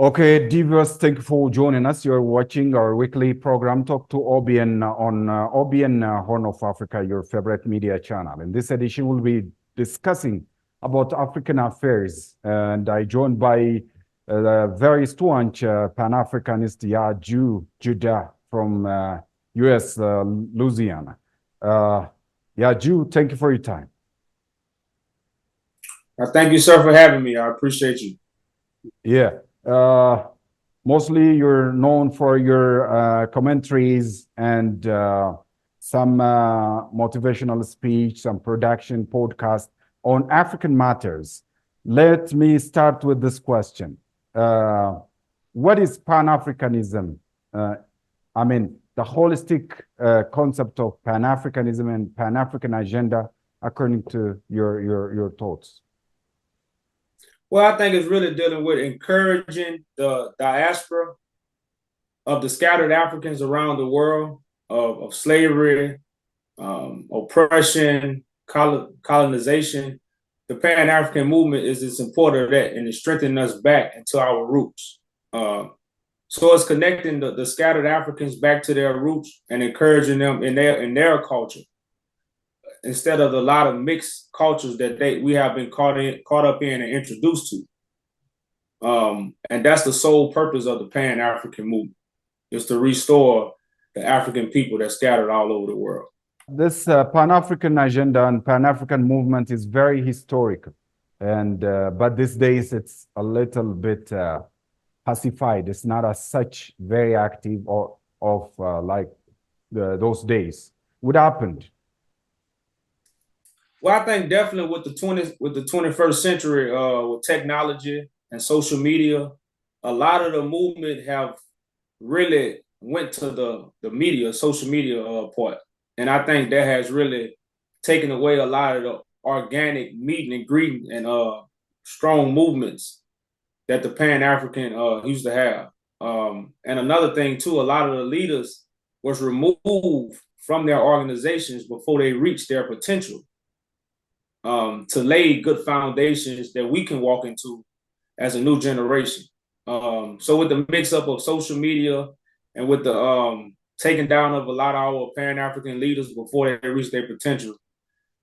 Okay, Divas, thank you for joining us. You're watching our weekly program, Talk to OBN, on OBN Horn of Africa, your favorite media channel. In this edition, we'll be discussing about African affairs, and I joined by the very staunch Pan-Africanist Judah from U.S. Louisiana. Ju, thank you for your time. Thank you, sir, for having me. I appreciate you. Yeah. Mostly you're known for your commentaries and some motivational speech, some production podcast on African matters. Let me start with this question. What is Pan-Africanism? I mean, the holistic concept of Pan-Africanism and Pan-African agenda, according to your thoughts. Well, I think it's really dealing with encouraging the diaspora of the scattered Africans around the world of slavery, oppression, colonization. The Pan-African movement is in support of that, and it's strengthening us back into our roots. So it's connecting the scattered Africans back to their roots and encouraging them in their culture, instead of a lot of mixed cultures that we have been caught up in and introduced to. And that's the sole purpose of the Pan-African movement, is to restore the African people that scattered all over the world. This Pan-African agenda and Pan-African movement is very historical, and but these days it's a little bit pacified. It's not as such very active like those days. What happened? Well, I think definitely with the 21st century, with technology and social media, a lot of the movement have really went to the media, social media part. And I think that has really taken away a lot of the organic meeting and greeting and strong movements that the Pan-African used to have. And another thing too, a lot of the leaders was removed from their organizations before they reached their potential, to lay good foundations that we can walk into as a new generation. So with the mix up of social media and with the taking down of a lot of our Pan-African leaders before they reach their potential,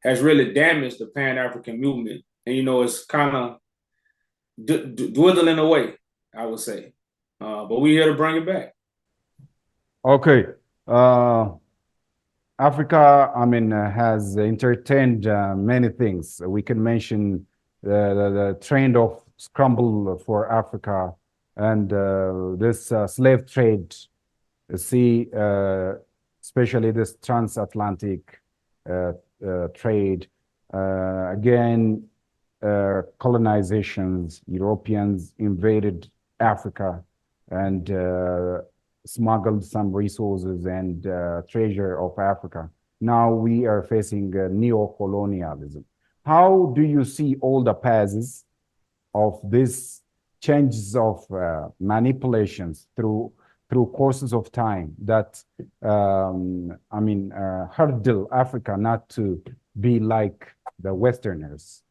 has really damaged the Pan-African movement. And, it's kind of dwindling away, I would say. But we're here to bring it back. Okay. Africa, has entertained many things. We can mention the trend of scramble for Africa and this slave trade, especially this transatlantic trade. Again, colonizations, Europeans invaded Africa and smuggled some resources and treasure of Africa. Now we are facing neo-colonialism. How do you see all the passes of these changes of manipulations through courses of time that hurdle Africa not to be like the Westerners?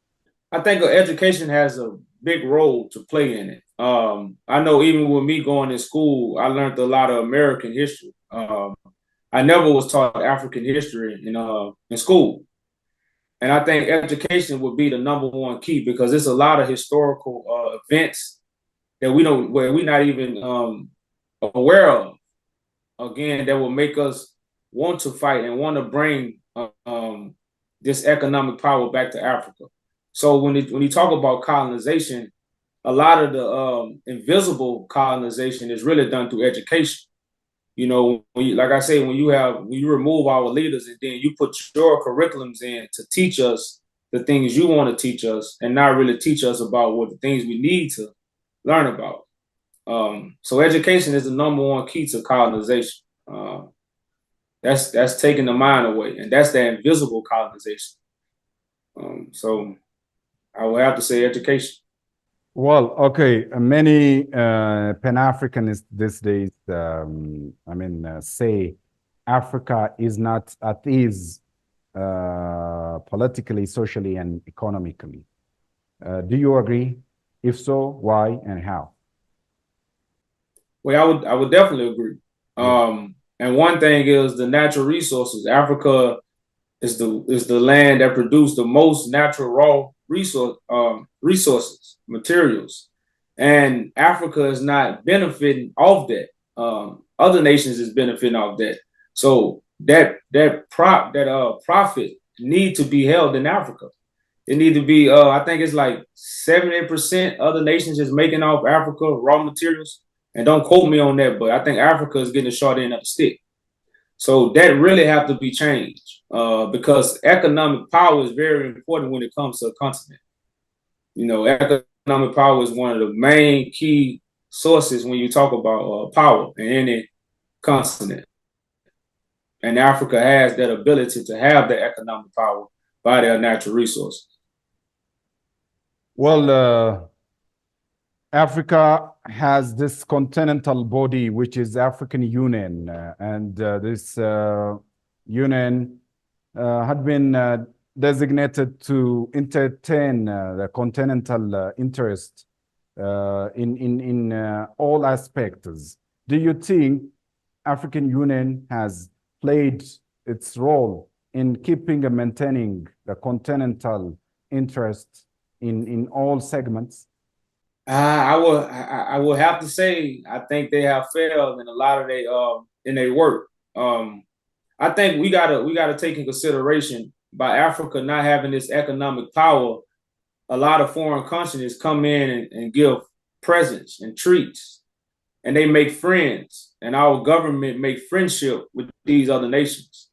I think education has a big role to play in it. I know even with me going to school, I learned a lot of American history. I never was taught African history in school. And I think education would be the #1 key, because it's a lot of historical events that we're not even aware of. Again, that will make us want to fight and want to bring this economic power back to Africa. So when you talk about colonization, a lot of the invisible colonization is really done through education. Like I say, when you remove our leaders and then you put your curriculums in to teach us the things you want to teach us and not really teach us about what the things we need to learn about. So education is the #1 key to colonization. That's taking the mind away, and that's the invisible colonization. So I would have to say education. Well, okay, many Pan-Africanists these days, say Africa is not at ease politically, socially, and economically. Do you agree? If so, why and how? Well, I would definitely agree. And one thing is the natural resources. Africa is the land that produced the most natural raw resources, materials, and Africa is not benefiting off that. Other nations is benefiting off that. So that profit need to be held in Africa. It need to be. I think it's like 70% other nations is making off Africa raw materials. And don't quote me on that, but I think Africa is getting a short end of the stick. So that really have to be changed because economic power is very important when it comes to a continent. You know, economic power is one of the main key sources when you talk about power in any continent. And Africa has that ability to have the economic power by their natural resources. Well, Africa has this continental body, which is African Union, and this union had been designated to entertain the continental interest in all aspects. Do you think African Union has played its role in keeping and maintaining the continental interest in all segments? I will have to say I think they have failed in a lot of their work. I think we gotta take in consideration by Africa not having this economic power. A lot of foreign countries come in and give presents and treats, and they make friends, and our government make friendship with these other nations.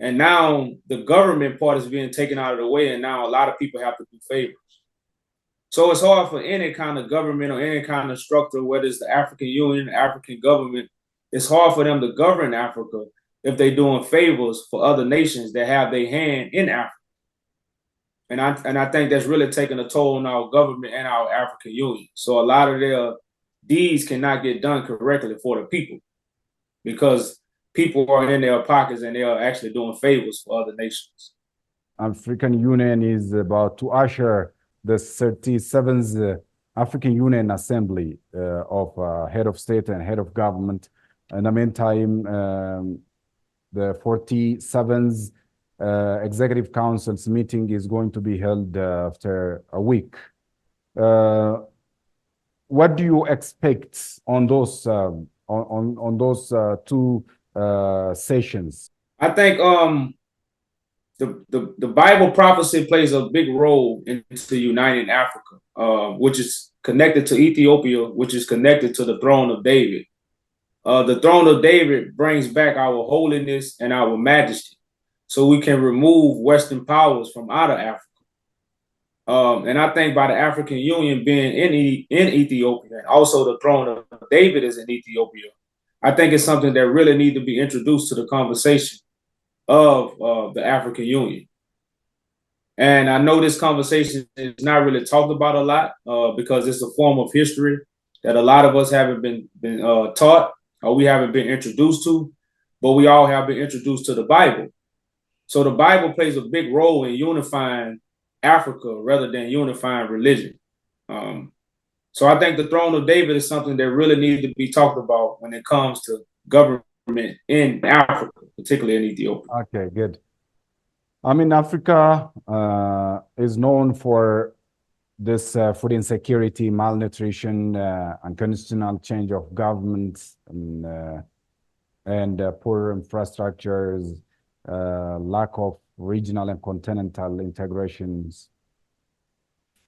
And now the government part is being taken out of the way, and now a lot of people have to do favors. So it's hard for any kind of government or any kind of structure, whether it's the African Union, the African government, it's hard for them to govern Africa if they're doing favors for other nations that have their hand in Africa. And I think that's really taking a toll on our government and our African Union. So a lot of their deeds cannot get done correctly for the people because people are in their pockets and they are actually doing favors for other nations. African Union is about to usher the 37th African Union Assembly of head of state and head of government. In the meantime, the 47th Executive Council's meeting is going to be held after a week. What do you expect on those two sessions? I think the Bible prophecy plays a big role into uniting Africa, which is connected to Ethiopia, which is connected to the throne of David. The throne of David brings back our holiness and our majesty, so we can remove Western powers from out of Africa. And I think by the African Union being in Ethiopia, and also the throne of David is in Ethiopia, I think it's something that really needs to be introduced to the conversation of the African Union. And I know this conversation is not really talked about a lot because it's a form of history that a lot of us haven't been taught or we haven't been introduced to, but we all have been introduced to the Bible. So the Bible plays a big role in unifying Africa rather than unifying religion. So I think the throne of David is something that really needs to be talked about when it comes to government in Africa, particularly in Ethiopia. Okay, good. I mean, Africa is known for this food insecurity, malnutrition, unconstitutional change of government, and poor infrastructures, lack of regional and continental integrations.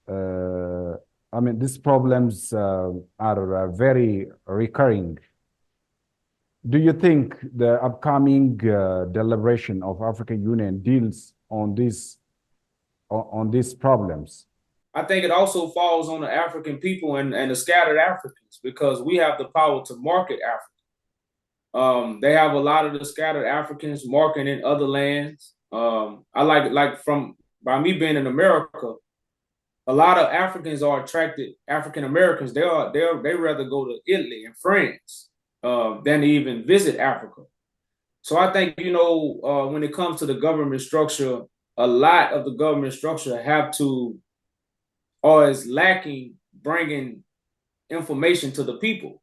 I mean, these problems are very recurring. Do you think the upcoming deliberation of African Union deals on these problems? I think it also falls on the African people and the scattered Africans because we have the power to market Africa. They have a lot of the scattered Africans marketing in other lands. I like from by me being in America, a lot of Africans are attracted. African Americans, they rather go to Italy and France than to even visit Africa. So I think when it comes to the government structure, a lot of the government structure have to or is lacking bringing information to the people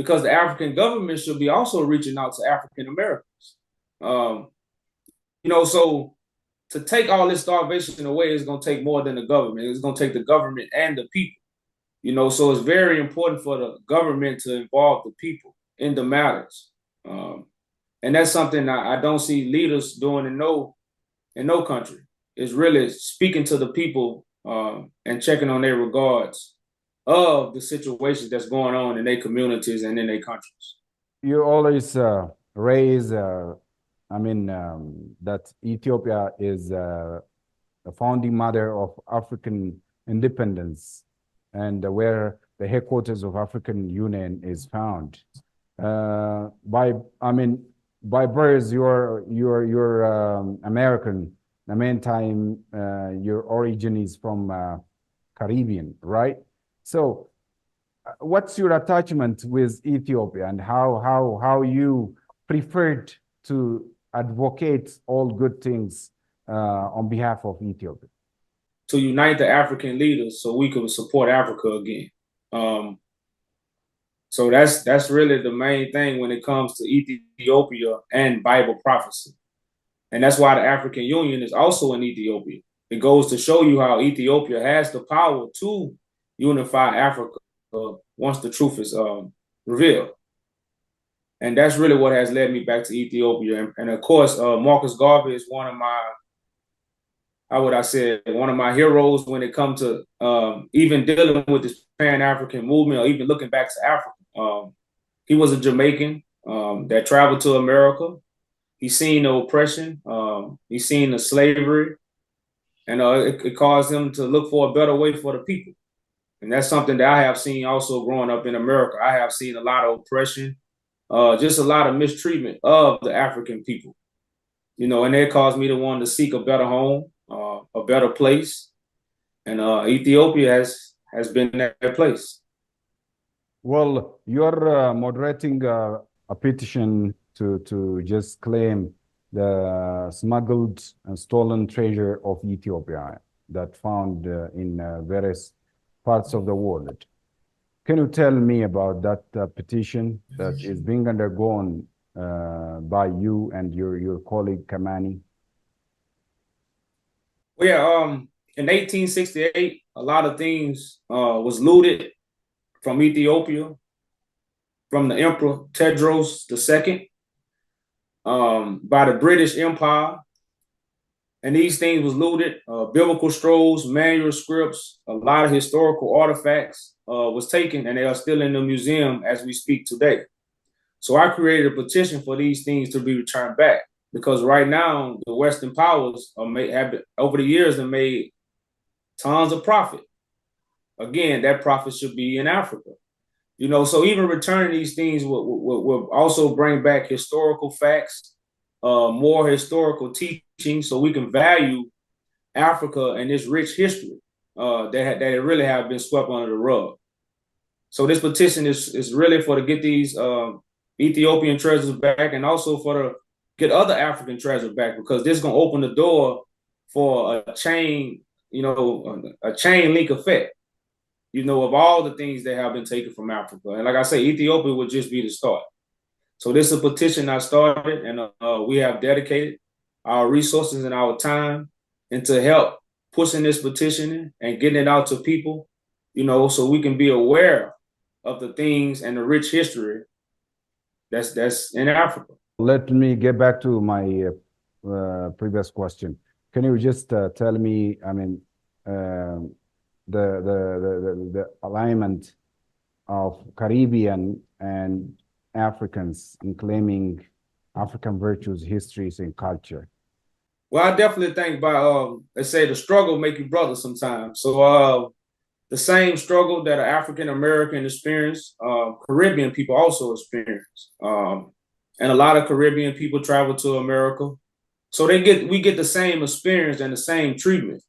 because the African government should be also reaching out to African Americans. So to take all this starvation away is going to take more than the government. It's going to take the government and the people. So it's very important for the government to involve the people in the matters. And that's something I don't see leaders doing in no country. Is really speaking to the people and checking on their regards of the situations that's going on in their communities and in their countries. You always raise, that Ethiopia is the founding mother of African independence and where the headquarters of African Union is found. By birth, you're American. The meantime, your origin is from Caribbean, right? So what's your attachment with Ethiopia and how you preferred to advocate all good things on behalf of Ethiopia? To unite the African leaders so we could support Africa again. So that's really the main thing when it comes to Ethiopia and Bible prophecy. And that's why the African Union is also in Ethiopia. It goes to show you how Ethiopia has the power to unify Africa once the truth is revealed. And that's really what has led me back to Ethiopia. And of course, Marcus Garvey is one of my heroes when it comes to even dealing with this Pan-African movement or even looking back to Africa. He was a Jamaican that traveled to America. He's seen the oppression. He's seen the slavery. And it caused him to look for a better way for the people. And that's something that I have seen also growing up in America. I have seen a lot of oppression, just a lot of mistreatment of the African people. And it caused me to want to seek a better home, a better place. And Ethiopia has been that place. Well, you're moderating a petition to just claim the smuggled and stolen treasure of Ethiopia that found in various parts of the world. Can you tell me about that petition that is being undergone by you and your colleague Kamani? Well, yeah, in 1868, a lot of things was looted from Ethiopia, from the Emperor Tewodros II, by the British Empire. And these things was looted, biblical scrolls, manuscripts, a lot of historical artifacts was taken, and they are still in the museum as we speak today. So I created a petition for these things to be returned back, because right now the Western powers have over the years have made tons of profit. Again, that profit should be in Africa. So even returning these things will also bring back historical facts, more historical teaching, so we can value Africa and its rich history that really have been swept under the rug. So this petition is really for to get these Ethiopian treasures back, and also for to get other African treasures back, because this is going to open the door for a chain link effect, of all the things that have been taken from Africa. And like I say, Ethiopia would just be the start. So this is a petition I started, and we have dedicated our resources and our time into help pushing this petition and getting it out to people, so we can be aware of the things and the rich history that's in Africa. Let me get back to my previous question. Can you just tell me, the alignment of Caribbean and Africans in claiming African virtues, histories, and culture? Well, I definitely think by they say the struggle make you brother sometimes. So the same struggle that an African American experience, Caribbean people also experience, and a lot of Caribbean people travel to America, so we get the same experience and the same treatment.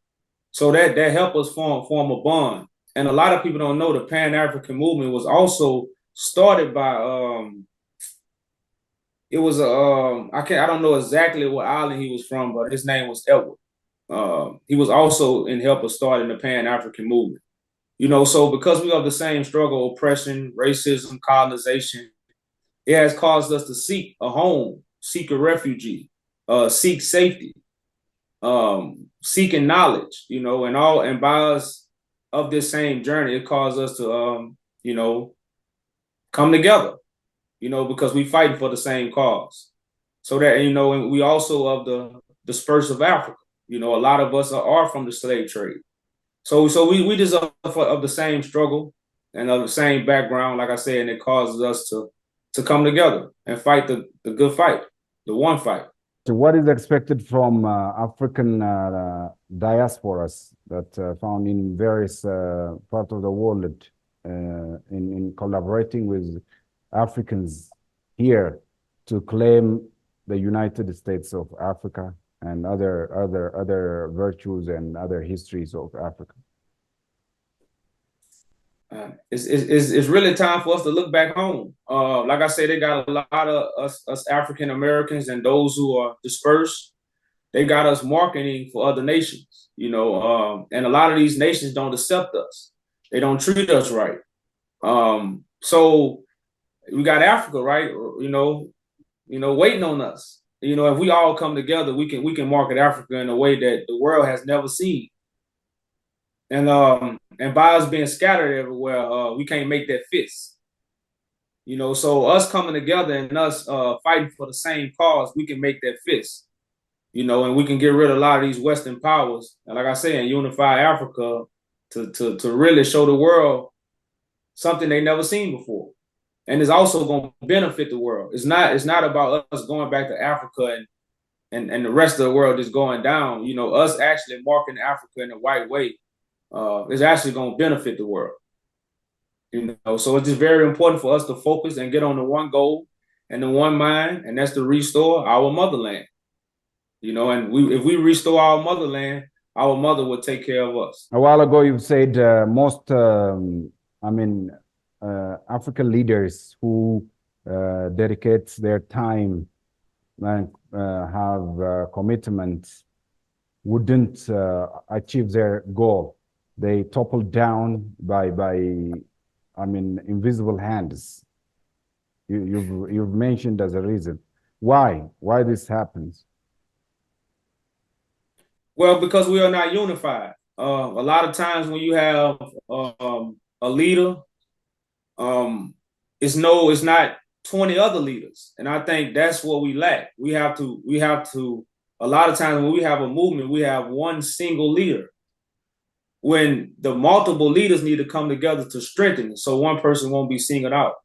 So that help us form a bond. And a lot of people don't know the Pan-African movement was also started by I don't know exactly what island he was from, but his name was Edward. He was also in help of starting the Pan-African movement. So because we have the same struggle, oppression, racism, colonization, it has caused us to seek a home, seek a refugee, seek safety, seeking knowledge, and by us of this same journey, it caused us to, come together, because we fighting for the same cause. So that, and we also of the dispersed of Africa. A lot of us are from the slave trade. So we just of the same struggle and of the same background, like I said, and it causes us to come together and fight the good fight, the one fight. So what is expected from African diasporas that found in various parts of the world in collaborating with Africans here to claim the United States of Africa and other virtues and other histories of Africa? It's really time for us to look back home. Like I said, they got a lot of us African Americans and those who are dispersed. They got us marketing for other nations, and a lot of these nations don't accept us. They don't treat us right. So we got Africa, right? Waiting on us. If we all come together, we can market Africa in a way that the world has never seen. And by us being scattered everywhere, we can't make that fist. So us coming together and us fighting for the same cause, we can make that fist. And we can get rid of a lot of these Western powers, and like I said, and unify Africa to really show the world something they never seen before. And it's also going to benefit the world. It's not about us going back to Africa and the rest of the world just going down. Us actually marking Africa in the right way is actually going to benefit the world. So it's just very important for us to focus and get on the one goal and the one mind, and that's to restore our motherland. And if we restore our motherland, our mother will take care of us. A while ago, you said most, African leaders who dedicate their time and have commitment wouldn't achieve their goal. They toppled down by invisible hands. You've mentioned as a reason. Why this happens? Well, because we are not unified. A lot of times when you have a leader, it's not 20 other leaders, and I think that's what we lack. We have to. A lot of times when we have a movement, we have one single leader. When the multiple leaders need to come together to strengthen it, so one person won't be singled out.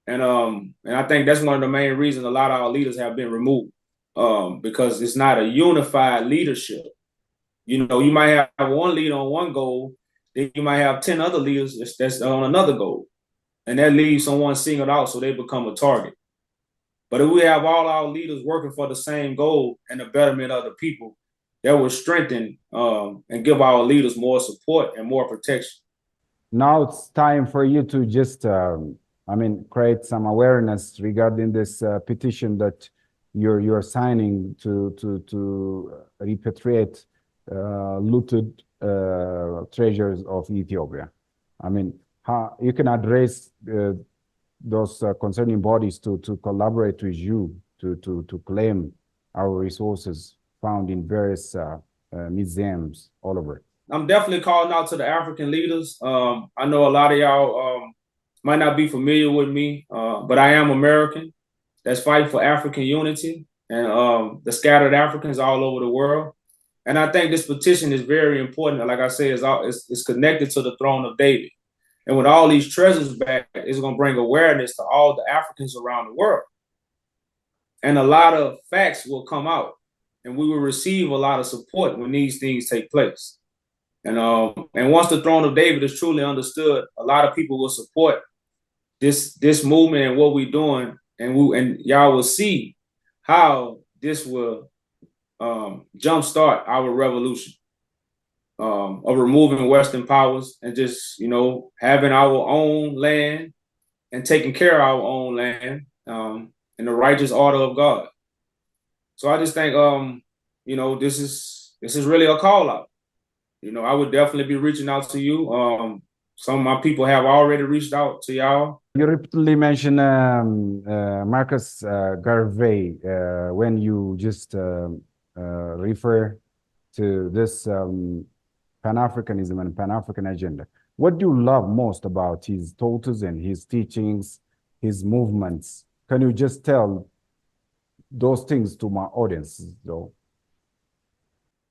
And I think that's one of the main reasons a lot of our leaders have been removed. Because it's not a unified leadership. You might have one leader on one goal, then you might have 10 other leaders that's on another goal. And that leaves someone singled out, so they become a target. But if we have all our leaders working for the same goal and the betterment of the people, that will strengthen and give our leaders more support and more protection. Now it's time for you to just, create some awareness regarding this petition that you're signing to repatriate looted treasures of Ethiopia. How you can address those concerning bodies to collaborate with you to claim our resources found in various museums all over. I'm definitely calling out to the African leaders. I know a lot of y'all might not be familiar with me, but I am American that's fighting for African unity and the scattered Africans all over the world. And I think this petition is very important. Like I said, it's connected to the throne of David. And with all these treasures back, it's going to bring awareness to all the Africans around the world. And a lot of facts will come out, and we will receive a lot of support when these things take place. And once the throne of David is truly understood, a lot of people will support this movement and what we're doing. And y'all will see how this will jumpstart our revolution of removing Western powers and just, having our own land and taking care of our own land in the righteous order of God. So I just think, this is really a call out. I would definitely be reaching out to you. Some of my people have already reached out to y'all. You repeatedly mention Marcus Garvey when you just refer to this Pan-Africanism and Pan-African agenda. What do you love most about his thoughts and his teachings, his movements? Can you just tell those things to my audience, though?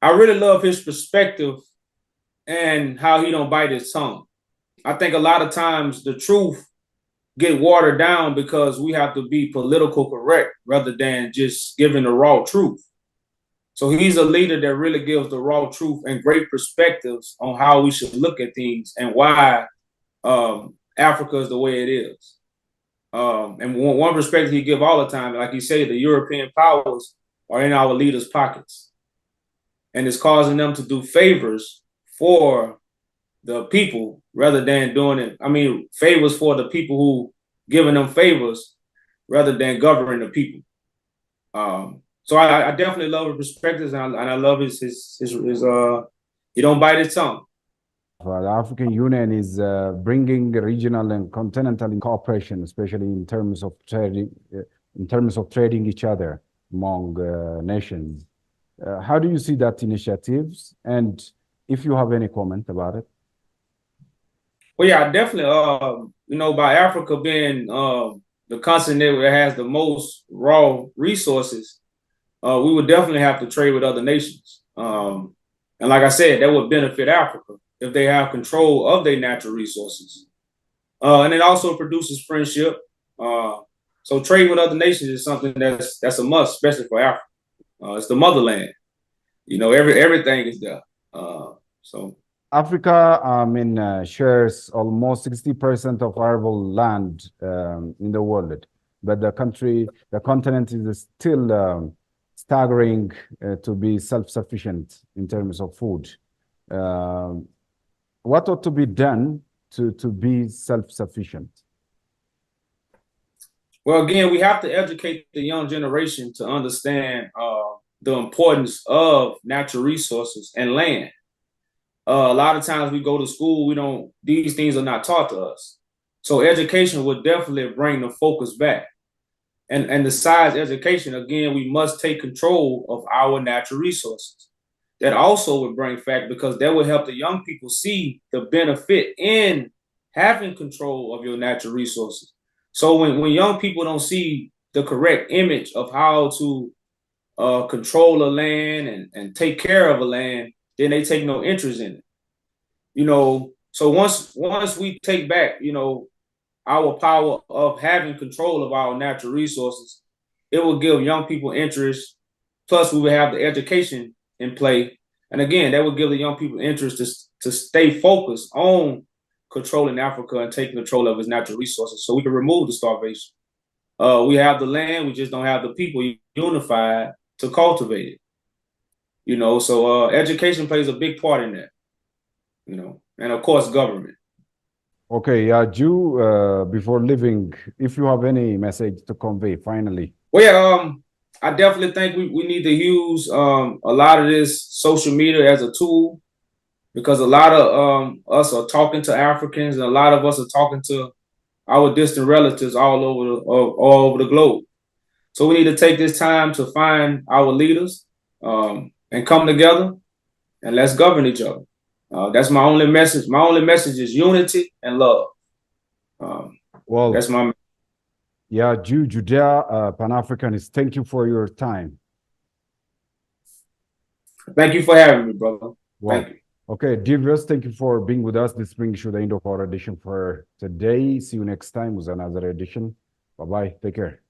I really love his perspective and how he don't bite his tongue. I think a lot of times the truth get watered down because we have to be political correct rather than just giving the raw truth. So he's a leader that really gives the raw truth and great perspectives on how we should look at things and why Africa is the way it is. And one perspective he give all the time, like he said, the European powers are in our leaders' pockets. And it's causing them to do favors for the people rather than doing it. I mean, favors for the people who giving them favors rather than governing the people. So I definitely love his perspectives, and I love his he don't bite his tongue. The African Union is bringing regional and continental cooperation, especially in terms of trading each other among nations. How do you see that initiatives? And if you have any comment about it? Well, yeah, definitely. By Africa being the continent that has the most raw resources, we would definitely have to trade with other nations. And like I said, that would benefit Africa if they have control of their natural resources. And it also produces friendship. So trade with other nations is something that's a must, especially for Africa. It's the motherland. Everything is there. So Africa, shares almost 60% of arable land in the world, but the continent is still staggering to be self-sufficient in terms of food. What ought to be done to be self-sufficient? Well, again, we have to educate the young generation to understand the importance of natural resources and land. A lot of times we go to school, these things are not taught to us. So education would definitely bring the focus back. And besides education, again, we must take control of our natural resources. That also would bring fact, because that would help the young people see the benefit in having control of your natural resources. So when young people don't see the correct image of how to control a land and take care of a land, then they take no interest in it. So once we take back, our power of having control of our natural resources, it will give young people interest. Plus, we will have the education in play. And again, that will give the young people interest to stay focused on controlling Africa and taking control of its natural resources so we can remove the starvation. We have the land, we just don't have the people unified to cultivate it. So education plays a big part in that, and of course, government. Okay, Ju, before leaving, if you have any message to convey, finally. Well, yeah, I definitely think we need to use a lot of this social media as a tool, because a lot of us are talking to Africans, and a lot of us are talking to our distant relatives all over the globe. So we need to take this time to find our leaders and come together and let's govern each other. That's my only message. My only message is unity and love. Well, that's my. Yeah, Judea, Pan-Africanist, thank you for your time. Thank you for having me, brother. Well, thank you. Okay, dear viewers, thank you for being with us. This brings you the end of our edition for today. See you next time with another edition. Bye-bye. Take care.